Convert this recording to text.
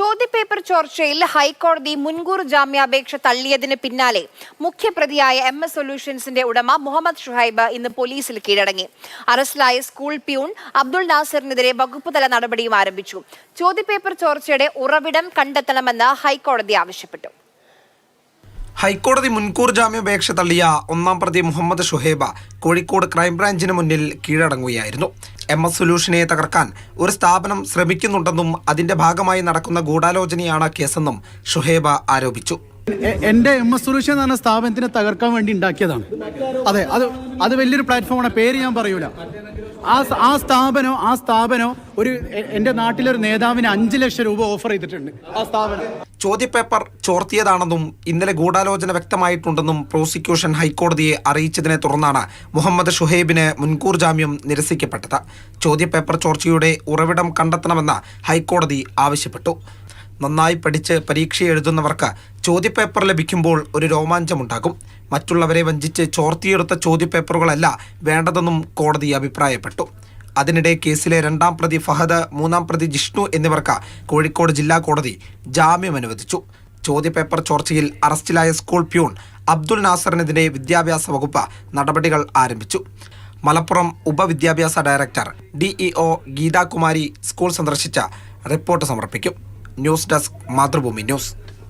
ചോദ്യപേപ്പർ ചോർച്ചയിൽ ഹൈക്കോടതി മുൻകൂർ ജാമ്യാപേക്ഷ തള്ളിയതിന് പിന്നാലെ മുഖ്യപ്രതിയായ MS സൊല്യൂഷൻസിന്റെ ഉടമ മുഹമ്മദ് ഷുഹൈബ് ഇന്ന് പോലീസിൽ കീഴടങ്ങി. അറസ്റ്റിലായ സ്കൂൾ പ്യൂൺ അബ്ദുൾ നാസറിനെതിരെ വകുപ്പുതല നടപടിയും ആരംഭിച്ചു. ചോദ്യപേപ്പർ ചോർച്ചയുടെ ഉറവിടം കണ്ടെത്തണമെന്ന് ഹൈക്കോടതി ആവശ്യപ്പെട്ടു. ഹൈക്കോടതി മുൻകൂർ ജാമ്യാപേക്ഷ തള്ളിയ ഒന്നാം പ്രതി മുഹമ്മദ് ഷുഹൈബ് കോഴിക്കോട് ക്രൈംബ്രാഞ്ചിന് മുന്നിൽ കീഴടങ്ങുകയായിരുന്നു. MS സൊല്യൂഷനെ തകർക്കാൻ ഒരു സ്ഥാപനം ശ്രമിക്കുന്നുണ്ടെന്നും അതിന്റെ ഭാഗമായി നടക്കുന്ന ഗൂഢാലോചനയാണ് കേസെന്നും ഷുഹൈബ് ആരോപിച്ചു. എൻ്റെ MS സൊല്യൂഷൻ എന്ന് പറഞ്ഞ സ്ഥാപനത്തിനെ തകർക്കാൻ വേണ്ടി ഉണ്ടാക്കിയതാണ്. അതെ, അത് വലിയൊരു പ്ലാറ്റ്ഫോമാണ്. പേര് ഞാൻ പറയൂല. ആ സ്ഥാപനം ഒരു എൻ്റെ നാട്ടിലൊരു നേതാവിന് 5 ലക്ഷം രൂപ ഓഫർ ചെയ്തിട്ടുണ്ട്. ആ സ്ഥാപനം ചോദ്യപേപ്പർ ചോർത്തിയതാണെന്നും ഇന്നലെ ഗൂഢാലോചന വ്യക്തമായിട്ടുണ്ടെന്നും പ്രോസിക്യൂഷൻ ഹൈക്കോടതിയെ അറിയിച്ചതിനെ തുടർന്നാണ് മുഹമ്മദ് ഷുഹൈബിന് മുൻകൂർ ജാമ്യം നിരസിക്കപ്പെട്ടത്. ചോദ്യപേപ്പർ ചോർച്ചയുടെ ഉറവിടം കണ്ടെത്തണമെന്ന് ഹൈക്കോടതി ആവശ്യപ്പെട്ടു. നന്നായി പഠിച്ച് പരീക്ഷ എഴുതുന്നവർക്ക് ചോദ്യപേപ്പർ ലഭിക്കുമ്പോൾ ഒരു രോമാഞ്ചമുണ്ടാകും. മറ്റുള്ളവരെ വഞ്ചിച്ച് ചോർത്തിയെടുത്ത ചോദ്യപേപ്പറുകളല്ല വേണ്ടതെന്നും കോടതി അഭിപ്രായപ്പെട്ടു. അതിനിടെ കേസിലെ 2ാം പ്രതി ഫഹദ്, 3ാം പ്രതി ജിഷ്ണു എന്നിവർക്ക് കോഴിക്കോട് ജില്ലാ കോടതി ജാമ്യം അനുവദിച്ചു. ചോദ്യപേപ്പർ ചോർച്ചയിൽ അറസ്റ്റിലായ സ്കൂൾ പ്യൂൺ അബ്ദുൾ നാസറിനെതിരെ വിദ്യാഭ്യാസ വകുപ്പ് നടപടികൾ ആരംഭിച്ചു. മലപ്പുറം ഉപവിദ്യാഭ്യാസ ഡയറക്ടർ DEO ഗീതാകുമാരി സ്കൂൾ സന്ദർശിച്ച റിപ്പോർട്ട് സമർപ്പിക്കും. News desk, Mathrubhumi news.